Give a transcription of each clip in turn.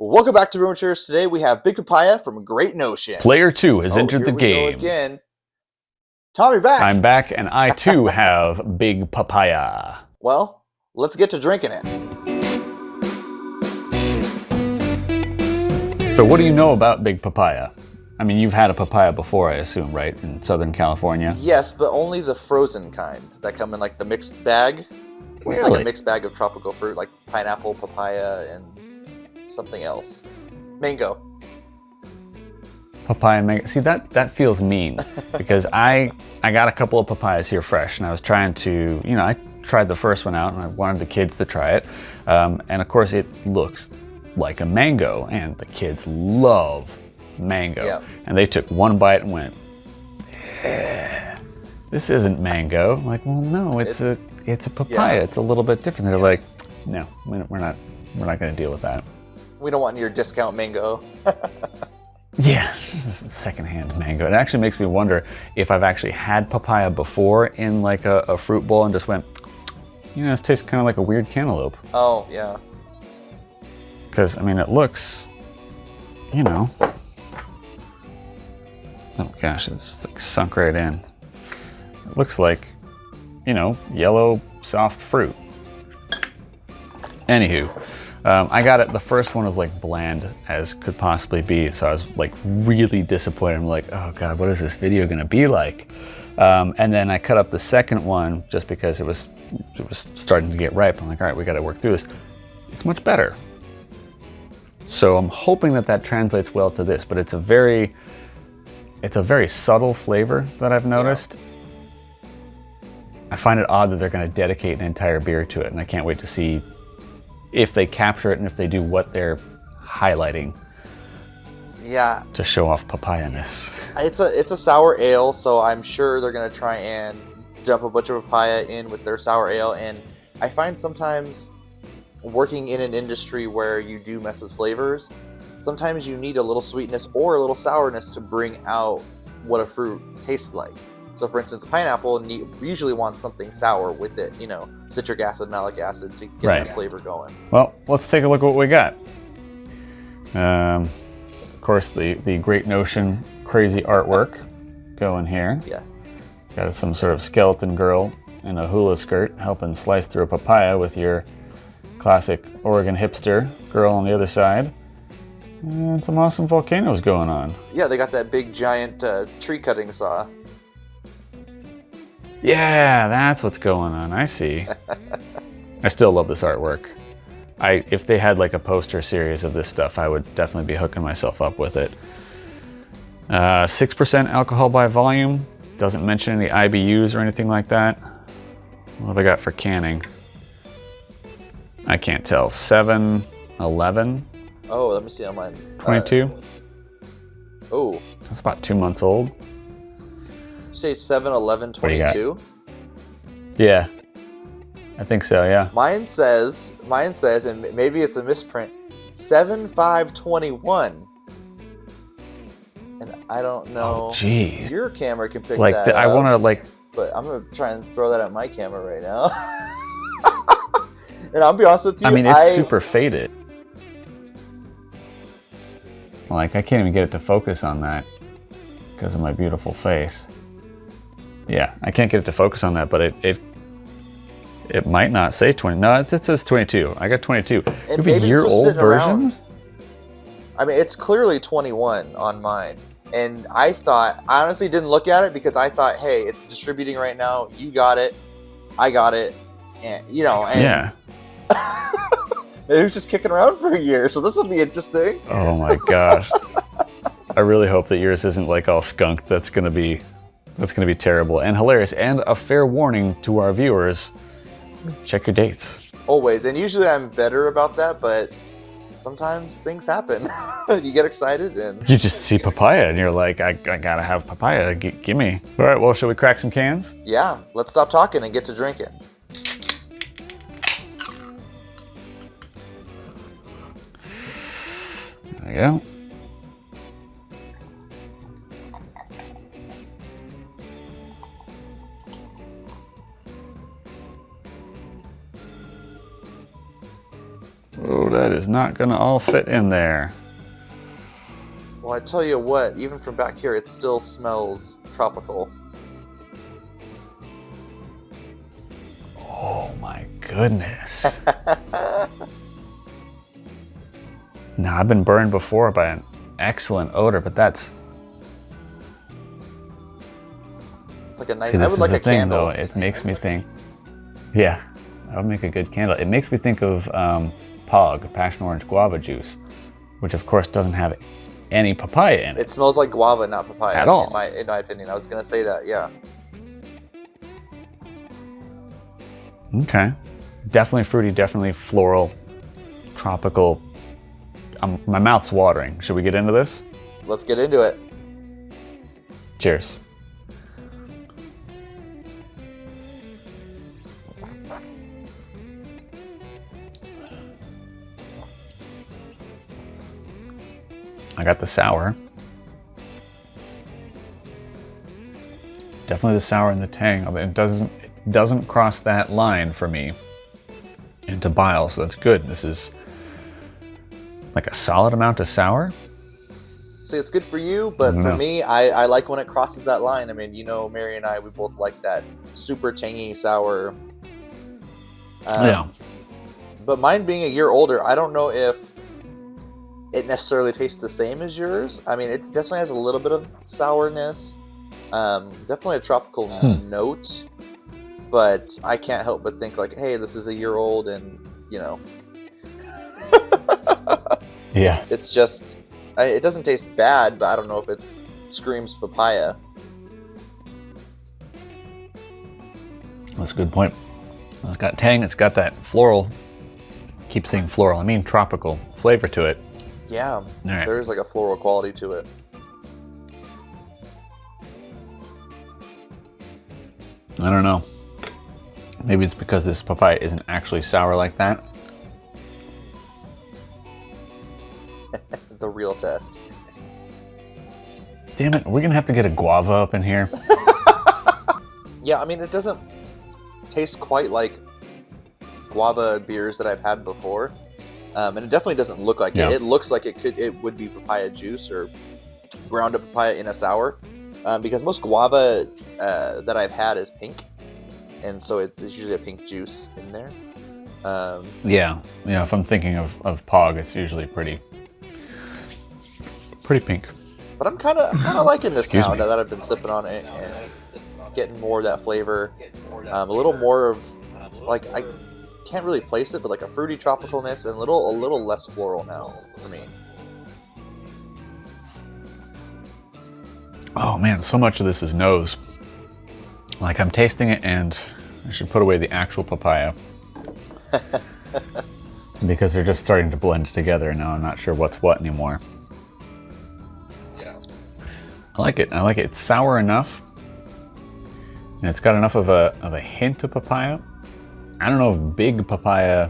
Welcome back to Room Cheers. Today we have Big Papaya from Great Notion. Player 2 has entered the game. Again. Tommy, back. I'm back, and I too have Big Papaya. Well, let's get to drinking it. So what do you know about Big Papaya? I mean, you've had a papaya before, I assume, right? In Southern California? Yes, but only the frozen kind that come in like the mixed bag. Really? Like a mixed bag of tropical fruit, like pineapple, papaya, and something else. Mango. Papaya mango. See, that feels mean because I got a couple of papayas here fresh, and I was trying to, I tried the first one out, and I wanted the kids to try it. And of course, it looks like a mango, and the kids love mango. Yeah. And they took one bite and went, this isn't mango. I'm like, well, no, it's a papaya. Yeah. It's a little bit different. They're like, no, we're not going to deal with that. We don't want your discount mango. Yeah, just secondhand mango. It actually makes me wonder if I've actually had papaya before in like a fruit bowl and just went, this tastes kind of like a weird cantaloupe. Oh, yeah. Because, I mean, it looks, oh gosh, it's like sunk right in. It looks like, yellow soft fruit. Anywho. I got it, the first one was like bland as could possibly be, so I was like really disappointed. I'm like, oh God, what is this video gonna be like? And then I cut up the second one just because it was starting to get ripe. I'm like, all right, we gotta work through this. It's much better. So I'm hoping that translates well to this, but it's a very subtle flavor that I've noticed. Yeah. I find it odd that they're gonna dedicate an entire beer to it, and I can't wait to see if they capture it and if they do what they're highlighting. Yeah. To show off papaya-ness. It's a sour ale, so I'm sure they're gonna try and dump a bunch of papaya in with their sour ale. And I find sometimes working in an industry where you do mess with flavors, sometimes you need a little sweetness or a little sourness to bring out what a fruit tastes like. So for instance, pineapple usually wants something sour with it, citric acid, malic acid to get that flavor going. Well, let's take a look at what we got. Of course, the Great Notion crazy artwork going here. Yeah. Got some sort of skeleton girl in a hula skirt helping slice through a papaya with your classic Oregon hipster girl on the other side. And some awesome volcanoes going on. Yeah, they got that big giant tree cutting saw. Yeah, that's what's going on. I see. I still love this artwork. If they had like a poster series of this stuff, I would definitely be hooking myself up with it. 6% alcohol by volume. Doesn't mention any IBUs or anything like that. What have I got for canning? I can't tell. 7, 11. Oh, let me see on mine. 22. Oh. That's about 2 months old. You say 7, 11, 22? Yeah, I think so, yeah. Mine says, and maybe it's a misprint, 7, 5, 21. And I don't know. Oh, geez. Your camera can pick like that up. I want to like... But I'm going to try and throw that at my camera right now. And I'll be honest with you. I mean, it's super faded. Like, I can't even get it to focus on that because of my beautiful face. Yeah, I can't get it to focus on that, but it might not say 20. No, it says 22. I got 22. You have a year-old version? Around. I mean, it's clearly 21 on mine. And I honestly didn't look at it because I thought, hey, it's distributing right now. You got it. I got it. And, and yeah. It was just kicking around for a year, so this will be interesting. Oh my gosh. I really hope that yours isn't like all skunked. That's gonna be terrible and hilarious. And a fair warning to our viewers, check your dates. Always, and usually I'm better about that, but sometimes things happen. You get excited and... You just see papaya and you're like, I gotta have papaya, gimme. All right, well, shall we crack some cans? Yeah, let's stop talking and get to drinking. There you go. Oh, that is is not gonna all fit in there. Well, I tell you what, even from back here, it still smells tropical. Oh my goodness. Now, I've been burned before by an excellent odor, but that's... It's like a nice. See, I this would is like the a thing, candle. though. It makes me think... Yeah, that would make a good candle. It makes me think of POG, Passion Orange Guava Juice, which of course doesn't have any papaya in it. It smells like guava, not papaya. At all. In my opinion. I was going to say that, yeah. Okay. Definitely fruity, definitely floral, tropical. My mouth's watering. Should we get into this? Let's get into it. Cheers. I got the sour. Definitely the sour and the tang of it. It doesn't cross that line for me into bile, so that's good. This is like a solid amount of sour. See, it's good for you, but for me, I like when it crosses that line. I mean, you know, Mary and I, we both like that super tangy sour. Yeah. But mine being a year older, I don't know if it necessarily tastes the same as yours. I mean, it definitely has a little bit of sourness. Definitely a tropical note. But I can't help but think like, hey, this is a year old and, you know. Yeah. It's just, it doesn't taste bad, but I don't know if it screams papaya. That's a good point. It's got tang, it's got that floral, keep saying floral, I mean tropical flavor to it. Yeah, right. There's like a floral quality to it. I don't know. Maybe it's because this papaya isn't actually sour like that. The real test. Damn it, are we gonna have to get a guava up in here? Yeah, I mean, it doesn't taste quite like guava beers that I've had before. And it definitely doesn't look like it. It looks like it would be papaya juice or ground up papaya in a sour. Because most guava that I've had is pink. And so there's usually a pink juice in there. Yeah, if I'm thinking of POG, it's usually pretty pink. But I'm kind of liking this Excuse now me. that I've been sipping on it and getting more of that flavor. A little more of, like, I can't really place it, but like a fruity tropicalness and a little less floral now for me. Oh man, so much of this is nose. Like I'm tasting it and I should put away the actual papaya. Because they're just starting to blend together and now I'm not sure what's what anymore. Yeah. I like it. It's sour enough. And it's got enough of a hint of papaya. I don't know if big papaya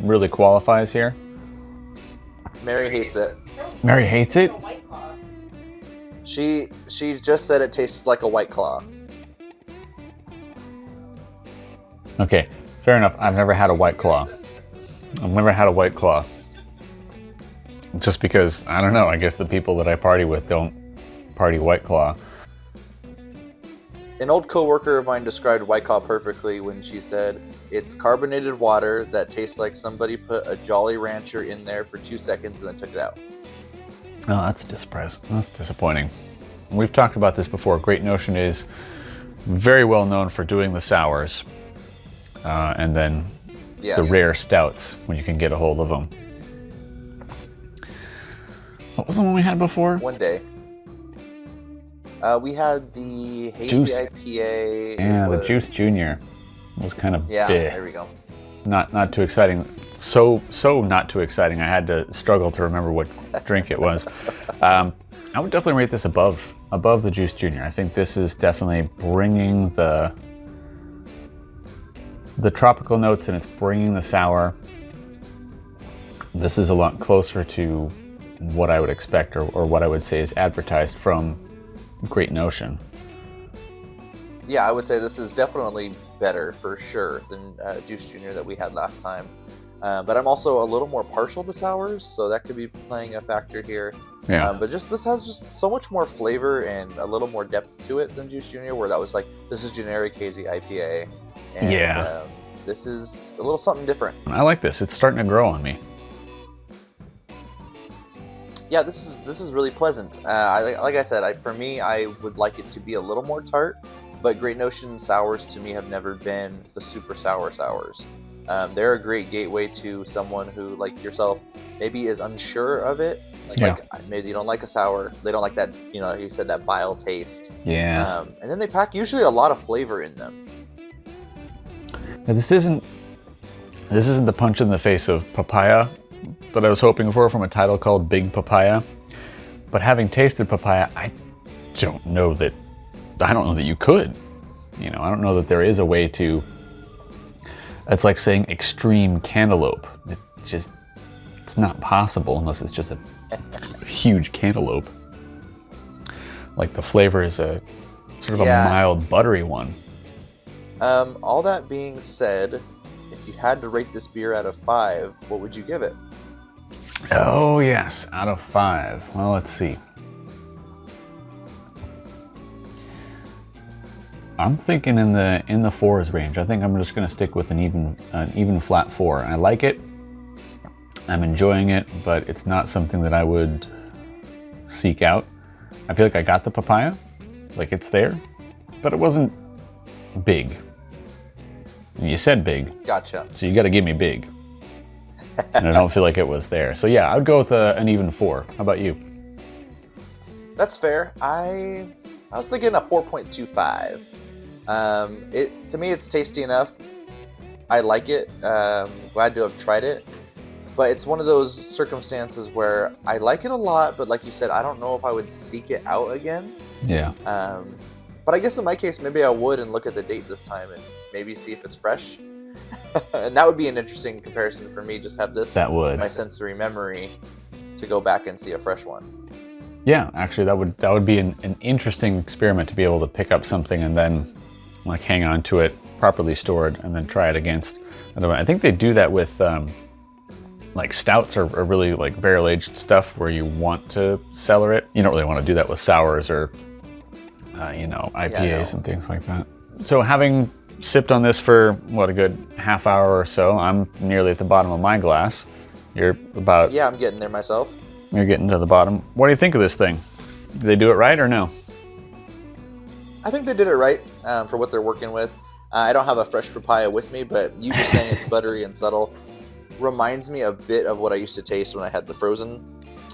really qualifies here. Mary hates it. Mary hates it? She just said it tastes like a White Claw. Okay, fair enough. I've never had a White Claw. Just because, I don't know, I guess the people that I party with don't party White Claw. An old coworker of mine described White Claw perfectly when she said, it's carbonated water that tastes like somebody put a Jolly Rancher in there for 2 seconds and then took it out. Oh, that's disappointing. We've talked about this before. Great Notion is very well known for doing the sours. And then the rare stouts when you can get a hold of them. What was the one we had before? One day. We had the Hazy Juice. IPA. Yeah, the Juice Junior. It was kind of there we go. Not too exciting. So not too exciting. I had to struggle to remember what drink it was. I would definitely rate this above the Juice Junior. I think this is definitely bringing the tropical notes and it's bringing the sour. This is a lot closer to what I would expect or what I would say is advertised from Great Notion. Yeah, I would say this is definitely better for sure than Juice Junior that we had last time. But I'm also a little more partial to sours, so that could be playing a factor here. Yeah. But this has just so much more flavor and a little more depth to it than Juice Junior, where that was like, this is generic hazy IPA. And, Yeah. this is a little something different. I like this. It's starting to grow on me. Yeah, this is really pleasant. Like I said, for me, I would like it to be a little more tart, but Great Notion sours to me have never been the super sour sours. They're a great gateway to someone who, like yourself, maybe is unsure of it. Like maybe you don't like a sour, they don't like that, you said that bile taste. Yeah. And then they pack usually a lot of flavor in them. Now, this isn't the punch in the face of Papaya that I was hoping for from a title called Big Papaya. But having tasted Papaya, I don't know that you could. I don't know that there is a way to. It's like saying extreme cantaloupe. It's not possible unless it's just a huge cantaloupe. Like the flavor is a sort of a mild buttery one. All that being said, if you had to rate this beer out of 5, what would you give it? Oh yes, out of 5. Well, let's see. I'm thinking in the 4s range. I think I'm just going to stick with an even flat 4. I like it. I'm enjoying it, but it's not something that I would seek out. I feel like I got the Papaya, like it's there, but it wasn't big. You said big. Gotcha. So you got to give me big. And I don't feel like it was there. So yeah, I'd go with an even 4. How about you? That's fair. I was thinking a 4.25. To me, it's tasty enough. I like it. Glad to have tried it. But it's one of those circumstances where I like it a lot, but like you said, I don't know if I would seek it out again. Yeah. But I guess in my case, maybe I would and look at the date this time and maybe see if it's fresh. And that would be an interesting comparison for me. Just have this in my sensory memory to go back and see a fresh one. Yeah, actually, that would be an interesting experiment to be able to pick up something and then like hang on to it properly stored and then try it against another one. I think they do that with like stouts or really like barrel aged stuff where you want to cellar it. You don't really want to do that with sours or IPAs and things like that. So having sipped on this for a good half hour or so, I'm nearly at the bottom of my glass. You're about I'm getting there myself. You're getting to the bottom. What do you think of this thing? Did they do it right or no? I think they did it right for what they're working with. I don't have a fresh papaya with me, but you just saying it's buttery and subtle reminds me a bit of what I used to taste when I had the frozen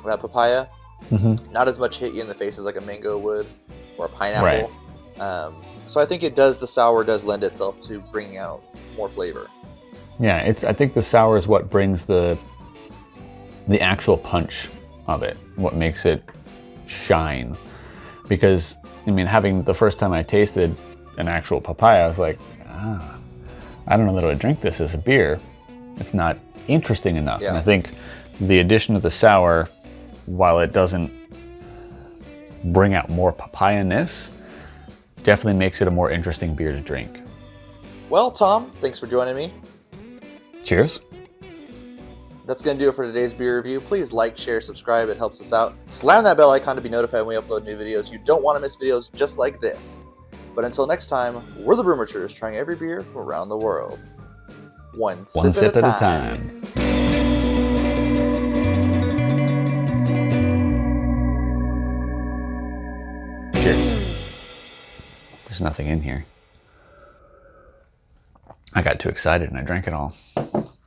papaya. Mm-hmm. Not as much hit you in the face as like a mango would or a pineapple. Right. So I think the sour does lend itself to bringing out more flavor. Yeah, I think the sour is what brings the actual punch of it, what makes it shine. Because, having the first time I tasted an actual papaya, I was like, I don't know that I would drink this as a beer. It's not interesting enough. Yeah. And I think the addition of the sour, while it doesn't bring out more papaya-ness, definitely makes it a more interesting beer to drink. Well, Tom, thanks for joining me. Cheers. That's going to do it for today's beer review. Please like, share, subscribe. It helps us out. Slam that bell icon to be notified when we upload new videos. You don't want to miss videos just like this. But until next time, we're the Brewmatures, trying every beer from around the world. One sip at a time. Cheers. There's nothing in here. I got too excited and I drank it all.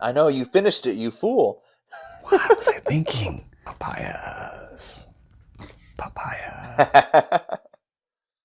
I know, you finished it, you fool. What was I thinking? Papayas. Papaya.